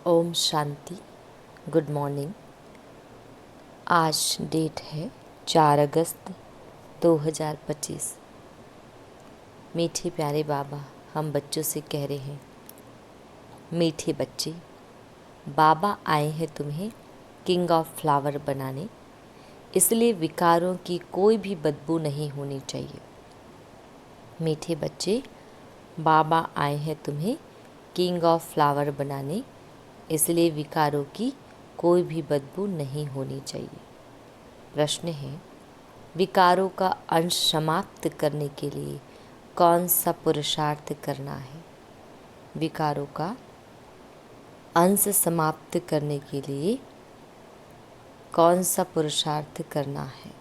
ओम शांति। Good morning. आज date है 4 अगस्त 2025। मीठे प्यारे बाबा हम बच्चों से कह रहे हैं, मीठे बच्चे, बाबा आए हैं तुम्हें किंग ऑफ फ्लावर बनाने, इसलिए विकारों की कोई भी बदबू नहीं होनी चाहिए। मीठे बच्चे, बाबा आए हैं तुम्हें किंग ऑफ फ्लावर बनाने, इसलिए विकारों की कोई भी बदबू नहीं होनी चाहिए। प्रश्न है, विकारों का अंश समाप्त करने के लिए कौन सा पुरुषार्थ करना है? विकारों का अंश समाप्त करने के लिए कौन सा पुरुषार्थ करना है?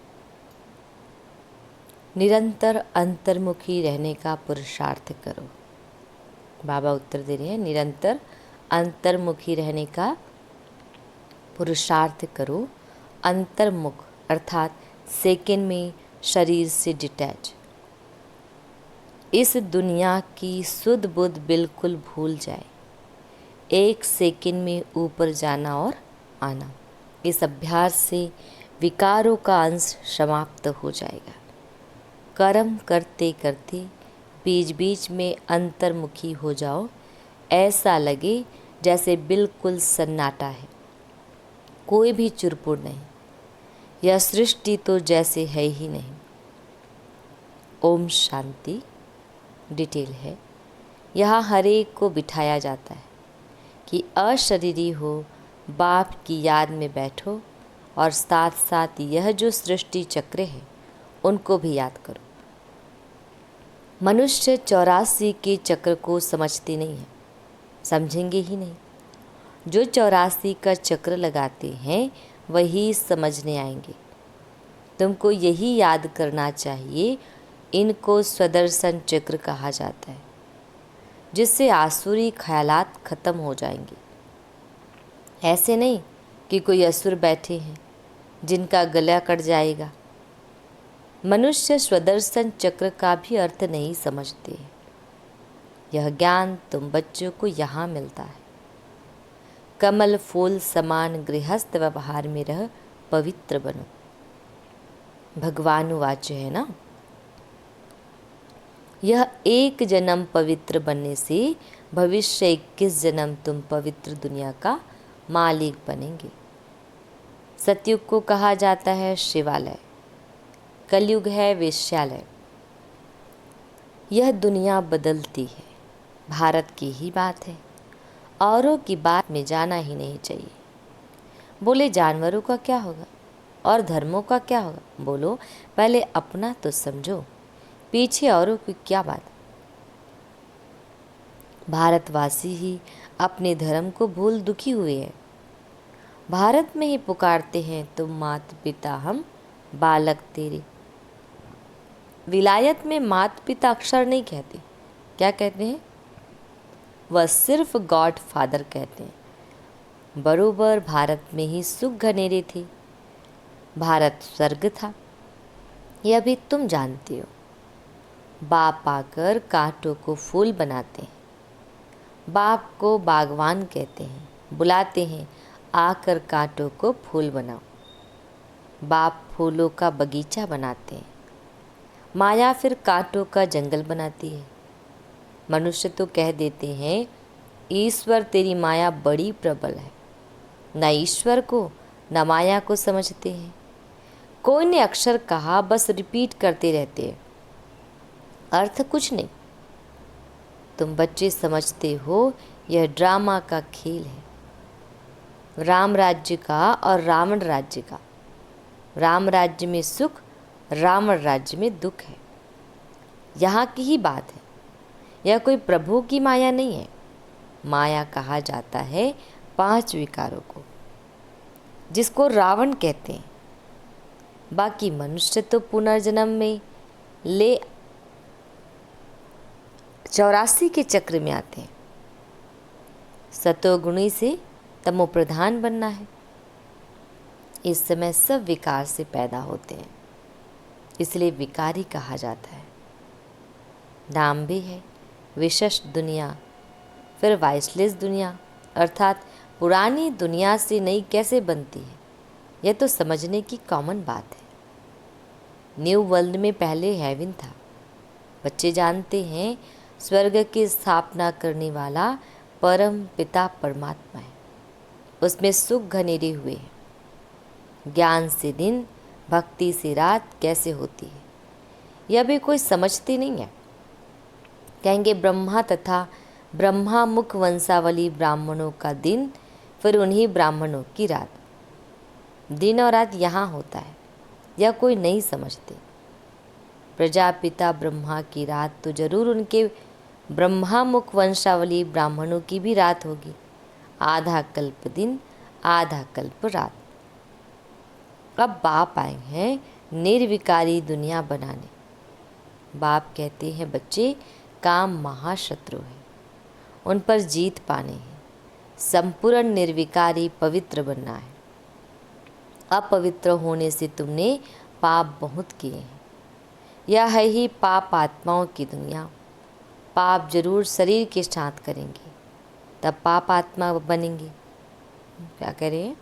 निरंतर अंतर्मुखी रहने का पुरुषार्थ करो। बाबा उत्तर दे रहे हैं, निरंतर अंतर्मुखी रहने का पुरुषार्थ करो। अंतर्मुख अर्थात सेकंड में शरीर से डिटैच। इस दुनिया की सुध बुध बिल्कुल भूल जाए। एक सेकंड में ऊपर जाना और आना। इस अभ्यास से विकारों का अंश समाप्त हो जाएगा। कर्म करते करते बीच बीच में अंतर्मुखी हो जाओ। ऐसा लगे जैसे बिल्कुल सन्नाटा है, कोई भी चुरपुर नहीं। यह सृष्टि तो जैसे है ही नहीं। ओम शांति। डिटेल है, यहाँ हर एक को बिठाया जाता है कि अशरीरी हो, बाप की याद में बैठो और साथ साथ यह जो सृष्टि चक्र है उनको भी याद करो। मनुष्य 84 के चक्र को समझते नहीं हैं, समझेंगे ही नहीं। जो 84 का चक्र लगाते हैं वही समझने आएंगे। तुमको यही याद करना चाहिए, इनको स्वदर्शन चक्र कहा जाता है, जिससे आसुरी ख्यालात खत्म हो जाएंगे। ऐसे नहीं कि कोई असुर बैठे हैं जिनका गला कट जाएगा। मनुष्य स्वदर्शन चक्र का भी अर्थ नहीं समझते हैं। यह ज्ञान तुम बच्चों को यहाँ मिलता है। कमल फूल समान गृहस्थ व्यवहार में रह पवित्र बनो। भगवान वाच्य है ना। यह एक जन्म पवित्र बनने से भविष्य 21 जन्म तुम पवित्र दुनिया का मालिक बनेंगे। सतयुग को कहा जाता है शिवालय, कलयुग है वेश्यालय। यह दुनिया बदलती है, भारत की ही बात है, औरों की बात में जाना ही नहीं चाहिए। बोले जानवरों का क्या होगा और धर्मों का क्या होगा? बोलो पहले अपना तो समझो, पीछे औरों की क्या बात। भारतवासी ही अपने धर्म को भूल दुखी हुए हैं। भारत में ही पुकारते हैं, तुम मात पिता हम बालक तेरे। विलायत में मात पिता अक्षर नहीं कहते, क्या कहते हैं? वह सिर्फ गॉड फादर कहते हैं। बरोबर भारत में ही सुख घनेरे थे। भारत स्वर्ग था, यह भी तुम जानते हो। बाप आकर कांटों को फूल बनाते हैं। बाप को बागवान कहते हैं, बुलाते हैं आकर कांटों को फूल बनाओ। बाप फूलों का बगीचा बनाते हैं, माया फिर कांटों का जंगल बनाती है। मनुष्य तो कह देते हैं ईश्वर तेरी माया बड़ी प्रबल है। न ईश्वर को न माया को समझते हैं। कोई ने अक्षर कहा, बस रिपीट करते रहते हैं, अर्थ कुछ नहीं। तुम बच्चे समझते हो यह ड्रामा का खेल है, राम राज्य का और रावण राज्य का। राम राज्य में सुख, रावण राज्य में दुख है। यहाँ की ही बात है। यह कोई प्रभु की माया नहीं है। माया कहा जाता है 5 विकारों को, जिसको रावण कहते हैं। बाकी मनुष्य तो पुनर्जन्म में ले 84 के चक्र में आते हैं। सतोगुणी से तमो प्रधान बनना है। इस समय सब विकार से पैदा होते हैं, इसलिए विकारी कहा जाता है। नाम भी है विशेष दुनिया, फिर वाइसलेस दुनिया अर्थात पुरानी दुनिया से नई कैसे बनती है, यह तो समझने की कॉमन बात है। न्यू वर्ल्ड में पहले हेवन था। बच्चे जानते हैं स्वर्ग की स्थापना करने वाला परम पिता परमात्मा है। उसमें सुख घनेरे हुए हैं। ज्ञान से दिन, भक्ति से रात कैसे होती है, यह भी कोई समझते नहीं है। कहेंगे ब्रह्मा तथा ब्रह्मा मुख वंशावली ब्राह्मणों का दिन, फिर उन्हीं ब्राह्मणों की रात। दिन और रात यहाँ होता है, यह कोई नहीं समझते। प्रजापिता ब्रह्मा की रात तो जरूर उनके ब्रह्मा मुख वंशावली ब्राह्मणों की भी रात होगी। आधा कल्प दिन, आधा कल्प रात। अब बाप आए हैं निर्विकारी दुनिया बनाने। बाप कहते हैं बच्चे, काम महाशत्रु है, उन पर जीत पाने है। संपूर्ण निर्विकारी पवित्र बनना है। अपवित्र होने से तुमने पाप बहुत किए हैं। यह है ही पाप आत्माओं की दुनिया। पाप जरूर शरीर के साथ करेंगे, तब पाप आत्मा बनेंगे। क्या करें?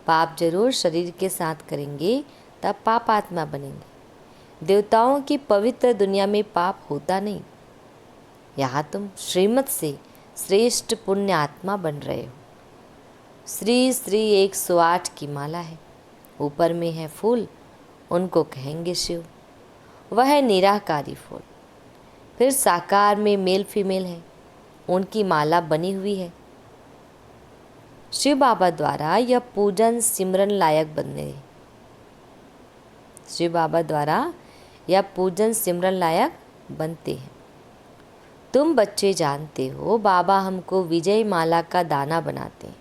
पाप जरूर शरीर के साथ करेंगे, तब पाप आत्मा बनेंगे। देवताओं की पवित्र दुनिया में पाप होता नहीं। यहाँ तुम श्रीमत से श्रेष्ठ पुण्य आत्मा बन रहे हो। श्री श्री 108 की माला है, ऊपर में है फूल, उनको कहेंगे शिव। वह है निराकारी फूल। फिर साकार में मेल फीमेल है, उनकी माला बनी हुई है। शिव बाबा द्वारा यह पूजन सिमरन लायक बनने है। शिव बाबा द्वारा यह पूजन सिमरन लायक बनते हैं। तुम बच्चे जानते हो बाबा हमको विजय माला का दाना बनाते हैं।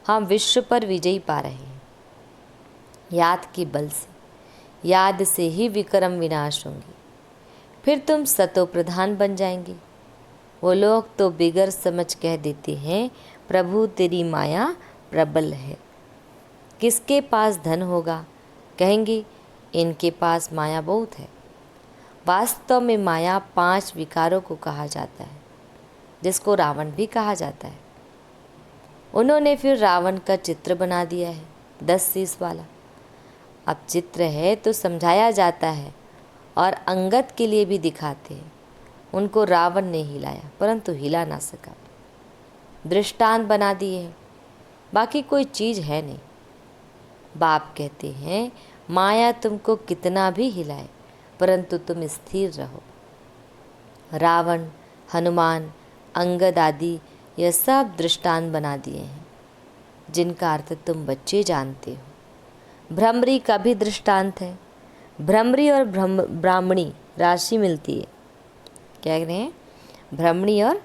हम विश्व पर विजयी पा रहे हैं। याद के बल से, याद से ही विक्रम विनाश होंगे। फिर तुम सतो प्रधान बन जाएंगे। वो लोग तो बिगर समझ कह देते हैं प्रभु तेरी माया प्रबल है। किसके पास धन होगा, कहेंगे इनके पास माया बहुत है। वास्तव में माया 5 विकारों को कहा जाता है, जिसको रावण भी कहा जाता है। उन्होंने फिर रावण का चित्र बना दिया है, 10 शीश वाला। अब चित्र है तो समझाया जाता है और अंगद के लिए भी दिखाते हैं। उनको रावण ने हिलाया, परंतु हिला ना सका। दृष्टांत बना दिए हैं, बाकी कोई चीज़ है नहीं। बाप कहते हैं माया तुमको कितना भी हिलाए, परंतु तुम स्थिर रहो। रावण, हनुमान, अंगद आदि यह सब दृष्टांत बना दिए हैं, जिनका अर्थ तुम बच्चे जानते हो। भ्रमरी का भी दृष्टांत है। भ्रमरी और ब्राह्मणी राशि मिलती है। क्या कह रहे हैं? भ्रमणी और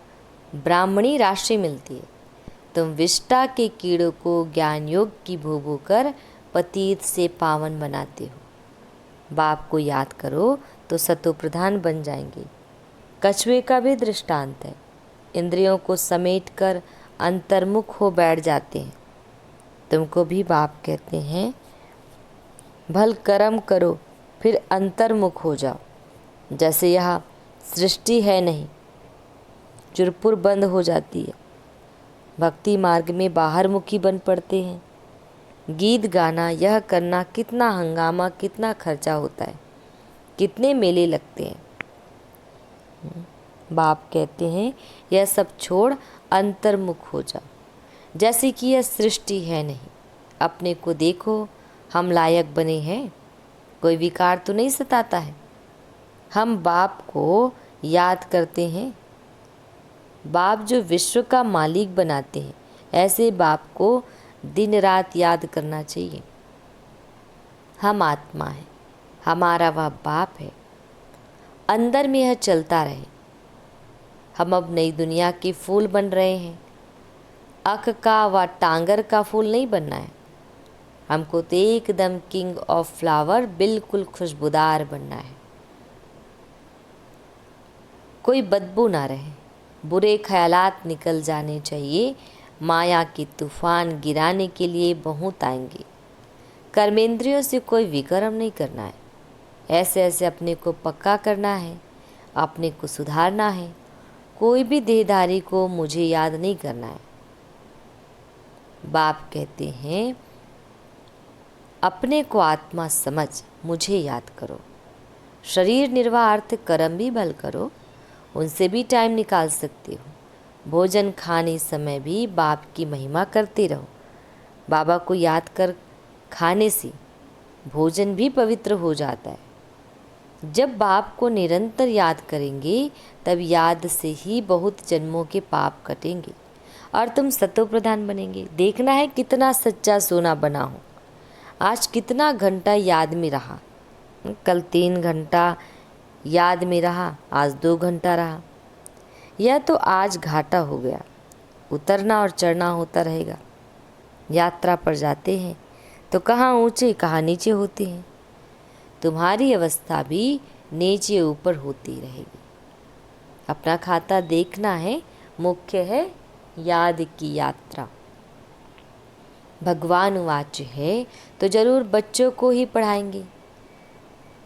ब्राह्मणी राशि मिलती है। तुम विष्टा के कीड़ों को ज्ञान योग की भूभू कर पतीत से पावन बनाते हो। बाप को याद करो तो सतो प्रधान बन जाएंगे। कछुए का भी दृष्टांत है। इंद्रियों को समेट कर अंतर्मुख हो बैठ जाते हैं। तुमको भी बाप कहते हैं भल कर्म करो, फिर अंतर्मुख हो जाओ। जैसे यह सृष्टि है नहीं, चुरपुर बंद हो जाती है। भक्ति मार्ग में बाहर मुखी बन पड़ते हैं। गीत गाना, यह करना कितना हंगामा, कितना खर्चा होता है, कितने मेले लगते हैं। बाप कहते हैं यह सब छोड़ अंतर्मुख हो जाओ। जैसे कि यह सृष्टि है नहीं। अपने को देखो, हम लायक बने हैं, कोई विकार तो नहीं सताता है। हम बाप को याद करते हैं। बाप जो विश्व का मालिक बनाते हैं, ऐसे बाप को दिन रात याद करना चाहिए। हम आत्मा हैं, हमारा वह बाप है। अंदर में यह चलता रहे। हम अब नई दुनिया के फूल बन रहे हैं। अख का व टांगर का फूल नहीं बनना है। हमको तो एकदम किंग ऑफ फ्लावर, बिल्कुल खुशबूदार बनना है। कोई बदबू ना रहे, बुरे ख्यालात निकल जाने चाहिए। माया के तूफान गिराने के लिए बहुत आएंगे। कर्मेंद्रियों से कोई विकर्म नहीं करना है। ऐसे ऐसे अपने को पक्का करना है, अपने को सुधारना है। कोई भी देहधारी को मुझे याद नहीं करना है। बाप कहते हैं अपने को आत्मा समझ मुझे याद करो, शरीर निर्वाह अर्थ कर्म भी भल करो, उनसे भी टाइम निकाल सकते हो। भोजन खाने समय भी बाप की महिमा करते रहो। बाबा को याद कर खाने से भोजन भी पवित्र हो जाता है। जब बाप को निरंतर याद करेंगे तब याद से ही बहुत जन्मों के पाप कटेंगे और तुम सतो प्रधान बनेंगे। देखना है कितना सच्चा सोना बना हो। आज कितना घंटा याद में रहा, कल 3 घंटा याद में रहा, आज 2 घंटा रहा। यह तो आज घाटा हो गया। उतरना और चढ़ना होता रहेगा। यात्रा पर जाते हैं तो कहाँ ऊंचे कहाँ नीचे होते हैं। तुम्हारी अवस्था भी नीचे ऊपर होती रहेगी। अपना खाता देखना है, मुख्य है याद की यात्रा। भगवान वाच्य है तो जरूर बच्चों को ही पढ़ाएंगे,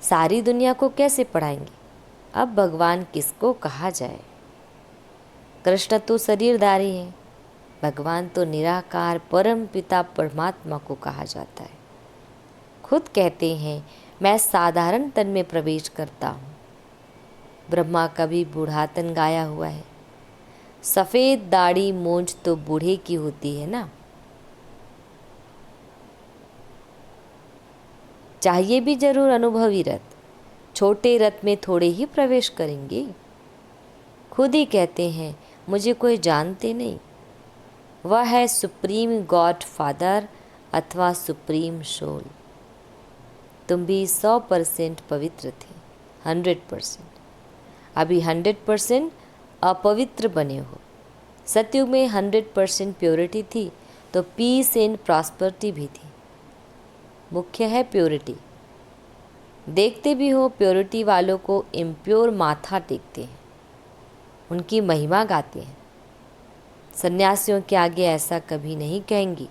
सारी दुनिया को कैसे पढ़ाएंगे। अब भगवान किसको कहा जाए। कृष्ण तो शरीरधारी है, भगवान तो निराकार परम पिता परमात्मा को कहा जाता है। खुद कहते हैं मैं साधारण तन में प्रवेश करता हूँ। ब्रह्मा का भी बूढ़ातन गाया हुआ है। सफ़ेद दाढ़ी मूंछ तो बूढ़े की होती है ना। चाहिए भी जरूर अनुभवी रथ, छोटे रथ में थोड़े ही प्रवेश करेंगे। खुद ही कहते हैं मुझे कोई जानते नहीं। वह है सुप्रीम गॉड फादर अथवा सुप्रीम सोल। तुम भी 100% पवित्र थे, 100%। अभी 100% अपवित्र बने हो। सतयुग में 100% प्योरिटी थी तो पीस एंड प्रॉस्पेरिटी भी थी। मुख्य है प्योरिटी। देखते भी हो प्योरिटी वालों को इम्प्योर माथा टेकते हैं, उनकी महिमा गाते हैं। सन्यासियों के आगे ऐसा कभी नहीं कहेंगी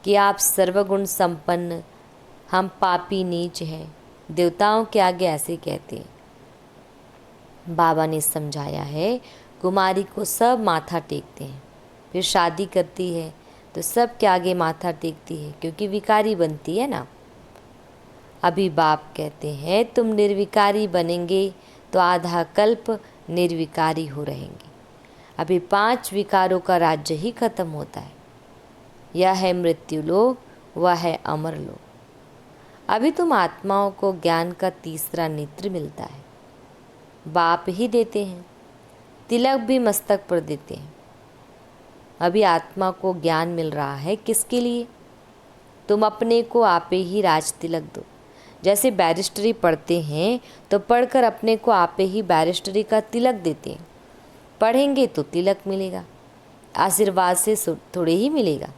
कि आप सर्वगुण संपन्न, हम पापी नीच हैं। देवताओं के आगे ऐसे कहते हैं। बाबा ने समझाया है कुमारी को सब माथा टेकते हैं, फिर शादी करती है तो सब के आगे माथा टेकती है क्योंकि विकारी बनती है ना। अभी बाप कहते हैं तुम निर्विकारी बनेंगे तो आधा कल्प निर्विकारी हो रहेंगे। अभी 5 विकारों का राज्य ही खत्म होता है। यह है मृत्यु लोक, वह है अमर लोक। अभी तुम आत्माओं को ज्ञान का तीसरा नेत्र मिलता है। बाप ही देते हैं, तिलक भी मस्तक पर देते हैं। अभी आत्मा को ज्ञान मिल रहा है, किसके लिए? तुम अपने को आपे ही राज तिलक दो। जैसे बैरिस्टरी पढ़ते हैं तो पढ़कर अपने को आपे ही बैरिस्टरी का तिलक देते हैं। पढ़ेंगे तो तिलक मिलेगा, आशीर्वाद से थोड़े ही मिलेगा।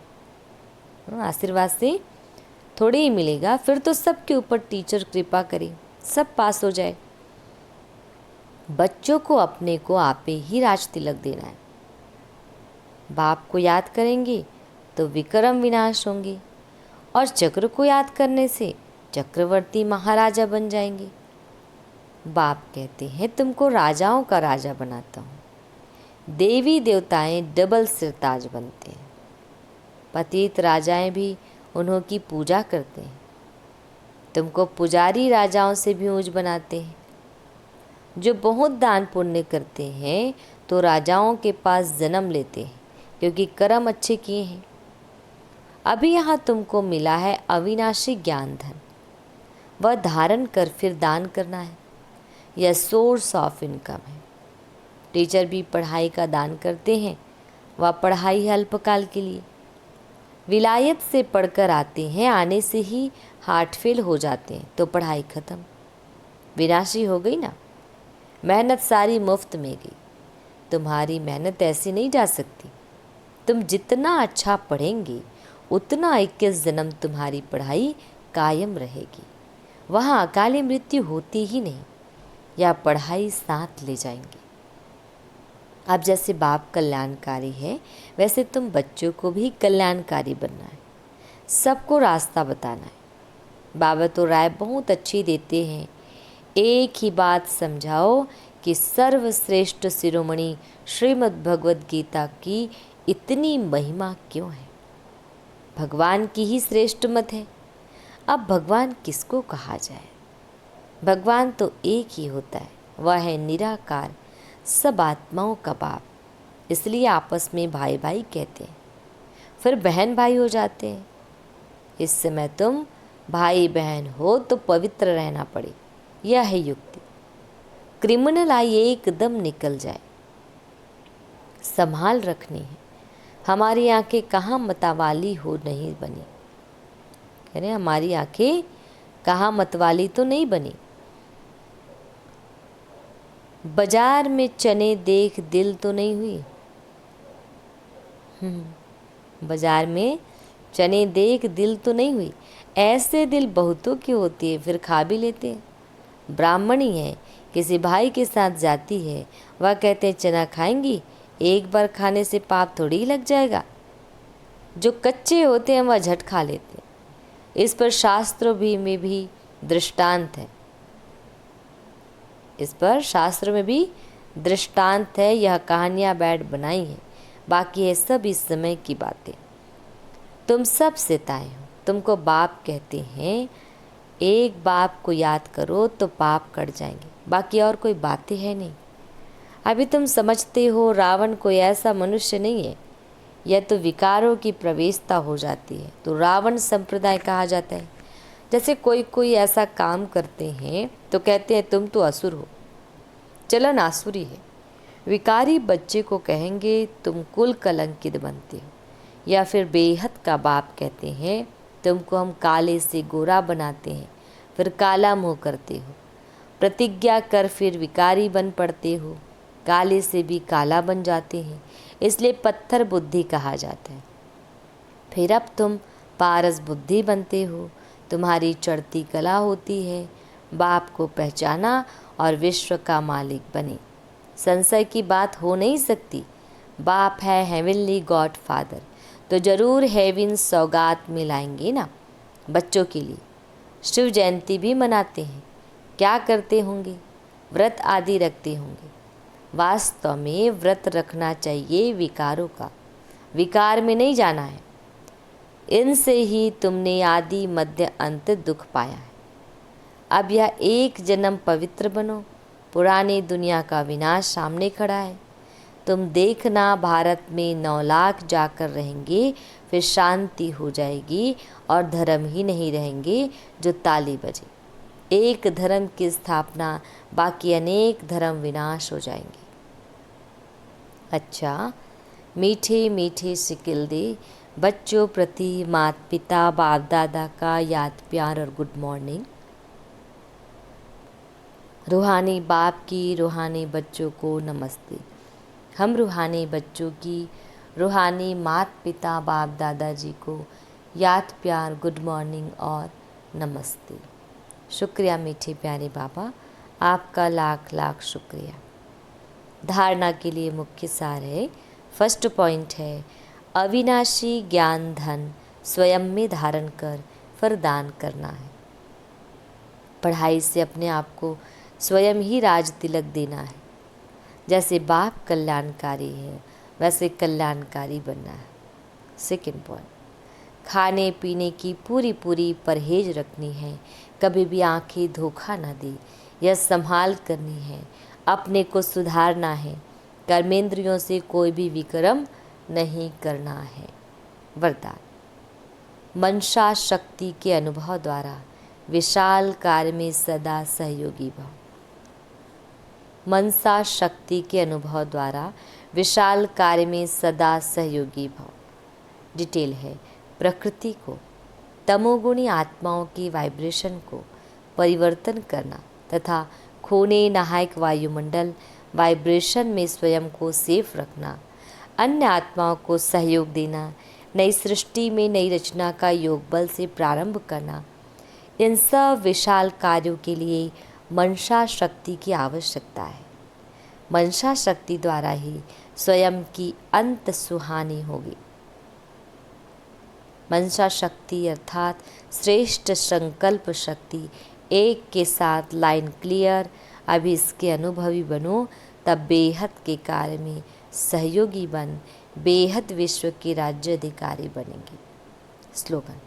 आशीर्वाद से थोड़े ही मिलेगा। फिर तो सबके ऊपर टीचर कृपा करे, सब पास हो जाए। बच्चों को अपने को आपे ही राज तिलक देना है। बाप को याद करेंगे तो विक्रम विनाश होंगे और चक्र को याद करने से चक्रवर्ती महाराजा बन जाएंगे। बाप कहते हैं तुमको राजाओं का राजा बनाता हूँ। देवी देवताएं डबल सिरताज बनते हैं। पतित राजाएं भी उन्हों की पूजा करते हैं। तुमको पुजारी राजाओं से भी ऊंच बनाते हैं। जो बहुत दान पुण्य करते हैं तो राजाओं के पास जन्म लेते हैं क्योंकि कर्म अच्छे किए हैं। अभी यहाँ तुमको मिला है अविनाशी ज्ञान धन, वह धारण कर फिर दान करना है। यह सोर्स ऑफ इनकम है। टीचर भी पढ़ाई का दान करते हैं, वह पढ़ाई है अल्पकाल के लिए। विलायत से पढ़कर आते हैं, आने से ही हार्ट फेल हो जाते हैं तो पढ़ाई खत्म, विनाशी हो गई ना। मेहनत सारी मुफ्त में गई। तुम्हारी मेहनत ऐसी नहीं जा सकती। तुम जितना अच्छा पढ़ेंगे उतना 21 जन्म तुम्हारी पढ़ाई कायम रहेगी। वहाँ अकाली मृत्यु होती ही नहीं, या पढ़ाई साथ ले जाएंगे। अब जैसे बाप कल्याणकारी है वैसे तुम बच्चों को भी कल्याणकारी बनना है, सबको रास्ता बताना है। बाबा तो राय बहुत अच्छी देते हैं। एक ही बात समझाओ कि सर्वश्रेष्ठ शिरोमणि श्रीमद् भगवद गीता की इतनी महिमा क्यों है। भगवान की ही श्रेष्ठ मत है। अब भगवान किसको कहा जाए? भगवान तो एक ही होता है, वह है निराकार, सब आत्माओं का बाप। इसलिए आपस में भाई भाई कहते हैं, फिर बहन भाई हो जाते हैं। इस समय तुम भाई बहन हो तो पवित्र रहना पड़े, यह है युक्ति। क्रिमिनल आइए एकदम निकल जाए, संभाल रखनी है। हमारी आंखें कहाँ मतवाली हो नहीं बनी, कह रहे हमारी आंखें कहाँ मतवाली तो नहीं बनी। बाजार में चने देख दिल तो नहीं हुई। बाजार में चने देख दिल तो नहीं हुई। ऐसे दिल बहुतों की होती है, फिर खा भी लेते हैं। ब्राह्मणी है, किसी भाई के साथ जाती है, वह कहते हैं चना खाएंगी, एक बार खाने से पाप थोड़ी ही लग जाएगा। जो कच्चे होते हैं वह झट खा लेते हैं। इस पर शास्त्रों में भी दृष्टांत है। इस पर शास्त्र में भी दृष्टांत है। यह कहानियाँ बैठ बनाई है, बाकी है सब इस समय की बातें। तुम सब सिताए हो, तुमको बाप कहते हैं। एक बाप को याद करो तो पाप कट जाएंगे, बाकी और कोई बातें है नहीं। अभी तुम समझते हो रावण कोई ऐसा मनुष्य नहीं है, यह तो विकारों की प्रवेशता हो जाती है तो रावण संप्रदाय कहा जाता है। जैसे कोई ऐसा काम करते हैं तो कहते हैं तुम तो असुर हो, चलन आसुरी है। विकारी बच्चे को कहेंगे तुम कुल कलंकित बनते हो, या फिर बेहद का बाप कहते हैं तुमको हम काले से गोरा बनाते हैं, फिर काला मुँह करते हो। प्रतिज्ञा कर फिर विकारी बन पड़ते हो, काले से भी काला बन जाते हैं, इसलिए पत्थर बुद्धि कहा जाता है। फिर अब तुम पारस बुद्धि बनते हो, तुम्हारी चढ़ती कला होती है, बाप को पहचाना और विश्व का मालिक बने। संशय की बात हो नहीं सकती। बाप है हेवनली गॉड फादर, तो जरूर हेवन सौगात में लाएंगे ना बच्चों के लिए। शिव जयंती भी मनाते हैं, क्या करते होंगे? व्रत आदि रखते होंगे। वास्तव में व्रत रखना चाहिए विकारों का, विकार में नहीं जाना है। इनसे ही तुमने आदि मध्य अंत दुख पाया है। अब यह एक जन्म पवित्र बनो, पुरानी दुनिया का विनाश सामने खड़ा है। तुम देखना भारत में 9 लाख जाकर रहेंगे, फिर शांति हो जाएगी और धर्म ही नहीं रहेंगे जो ताली बजे। एक धर्म की स्थापना, बाकी अनेक धर्म विनाश हो जाएंगे। अच्छा, मीठे मीठे शिकिल दे बच्चों प्रति माता पिता बाप दादा का याद प्यार और गुड मॉर्निंग। रूहानी बाप की रूहानी बच्चों को नमस्ते। हम रूहानी बच्चों की रूहानी माता पिता बाप दादाजी को याद प्यार गुड मॉर्निंग और नमस्ते। शुक्रिया मीठे प्यारे बाबा, आपका लाख लाख शुक्रिया। धारणा के लिए मुख्य सार है, फर्स्ट पॉइंट है अविनाशी ज्ञान धन स्वयं में धारण कर फिर दान करना है। पढ़ाई से अपने आप को स्वयं ही राज तिलक देना है। जैसे बाप कल्याणकारी है वैसे कल्याणकारी बनना है। सेकेंड पॉइंट, खाने पीने की पूरी परहेज रखनी है, कभी भी आंखें धोखा ना दे, यह संभाल करनी है, अपने को सुधारना है, कर्मेंद्रियों से कोई भी विक्रम नहीं करना है। वरदान, मनसा शक्ति के अनुभव द्वारा विशाल कार्य में सदा सहयोगी भव। मनसा शक्ति के अनुभव द्वारा विशाल कार्य में सदा सहयोगी भव। डिटेल है, प्रकृति को, तमोगुणी आत्माओं की वाइब्रेशन को परिवर्तन करना तथा खोने नहायक वायुमंडल वाइब्रेशन में स्वयं को सेफ रखना, अन्य आत्माओं को सहयोग देना, नई सृष्टि में नई रचना का योग बल से प्रारंभ करना, इन सब विशाल कार्यों के लिए मनसा शक्ति की आवश्यकता है। मनसा शक्ति द्वारा ही स्वयं की अंत सुहानी होगी। मनसा शक्ति अर्थात श्रेष्ठ संकल्प शक्ति, एक के साथ लाइन क्लियर। अभी इसके अनुभवी बनो, तब बेहद के कार्य में सहयोगी बन बेहद विश्व के राज्य अधिकारी बनेंगे। स्लोगन।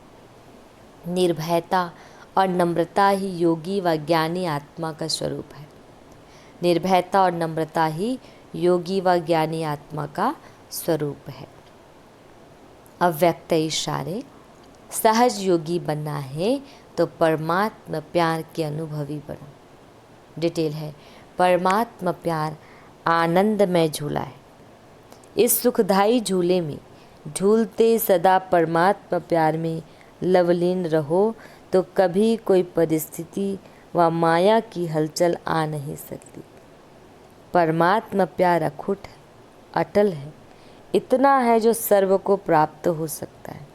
निर्भयता और नम्रता ही योगी व ज्ञानी आत्मा का स्वरूप है। निर्भयता और नम्रता ही योगी व ज्ञानी आत्मा का स्वरूप है। अव्यक्त इशारे। सहज योगी बनना है तो परमात्मा प्यार के अनुभवी बनो। डिटेल है, परमात्मा प्यार आनंदमय झूला है। इस सुखदायी झूले में झूलते सदा परमात्मा प्यार में लवलीन रहो तो कभी कोई परिस्थिति व माया की हलचल आ नहीं सकती। परमात्मा प्यार अखुट है, अटल है, इतना है जो सर्व को प्राप्त हो सकता है।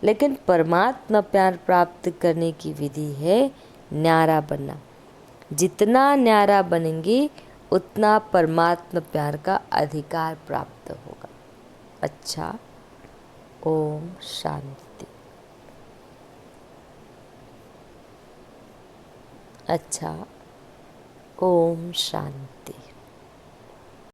लेकिन परमात्मा प्यार प्राप्त करने की विधि है न्यारा बनना। जितना न्यारा बनेंगे उतना परमात्मा प्यार का अधिकार प्राप्त होगा। अच्छा, ओम शांति। अच्छा, ओम शांति।